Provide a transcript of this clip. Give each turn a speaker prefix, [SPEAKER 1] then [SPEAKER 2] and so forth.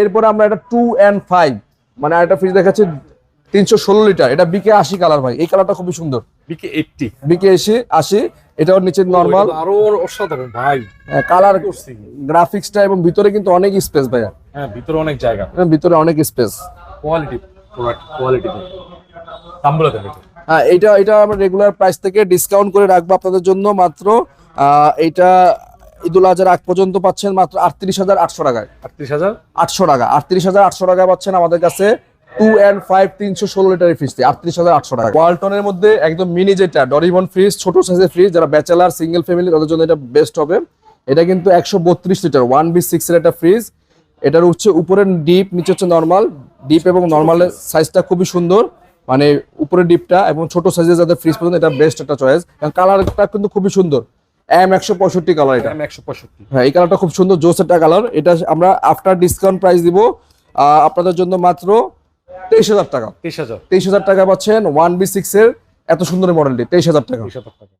[SPEAKER 1] এরপরে আমরা এটা 2 and 5 মানে আরেকটা ফ্রিজ দেখাচ্ছি 316 লিটার, এটা বিকে 80 কালার ভাই, এই কালারটা খুবই সুন্দর,
[SPEAKER 2] বিকে 80
[SPEAKER 1] বিকে 80, এটাও নিচে নরমাল,
[SPEAKER 2] আরো অসাধারণ ভাই,
[SPEAKER 1] কালার গ্রাফিক্সটা এবং ভিতরে কিন্তু অনেক স্পেস ভাইয়া,
[SPEAKER 2] হ্যাঁ ভিতরে অনেক জায়গা,
[SPEAKER 1] ভিতরে অনেক স্পেস,
[SPEAKER 2] কোয়ালিটি প্রোডাক্ট কোয়ালিটি দামগুলো দেন।
[SPEAKER 1] হ্যাঁ এটা আমরা রেগুলার প্রাইস থেকে ডিসকাউন্ট করে রাখবো আপনাদের জন্য মাত্র এইটা ঈদুল আজহার আগ পর্যন্ত পাচ্ছেন মাত্র 38,800 টাকায়,
[SPEAKER 2] 38,800
[SPEAKER 1] টাকা, 38,800 টাকায় পাচ্ছেন আমাদের কাছে 2 and 5 316 লিটারের ফ্রিজ 38,800 টাকা। ওয়ালটনের মধ্যে একদম মিনি যেটা ডরিমন ফ্রিজ, ছোট সাইজের ফ্রিজ, যারা ব্যাচেলার সিঙ্গেল ফ্যামিলি তাদের জন্য এটা বেস্ট হবে। এটা কিন্তু 132 লিটার 1B6 এর একটা ফ্রিজ, এটার হচ্ছে উপরে ডিপ, নিচে হচ্ছে নরমাল, ডিপ এবং নরমালের সাইজটা খুবই সুন্দর, মানে উপরে ডিপটা এবং ছোট সাইজের যাদের ফ্রিজ পছন্দ এটা বেস্ট একটা চয়েস, কারণ কালারটা কিন্তু খুবই সুন্দর, M165 কালার, এটা
[SPEAKER 2] M165,
[SPEAKER 1] হ্যাঁ এই কালারটা খুব সুন্দর, জোস একটা কালার। এটা আমরা আফটার ডিসকাউন্ট প্রাইস দিব আপনাদের জন্য মাত্র 23,000 টাকা, 23,000 টাকা পাচ্ছেন 1B6 এর এত সুন্দর মডেলটি, 23,000 টাকা।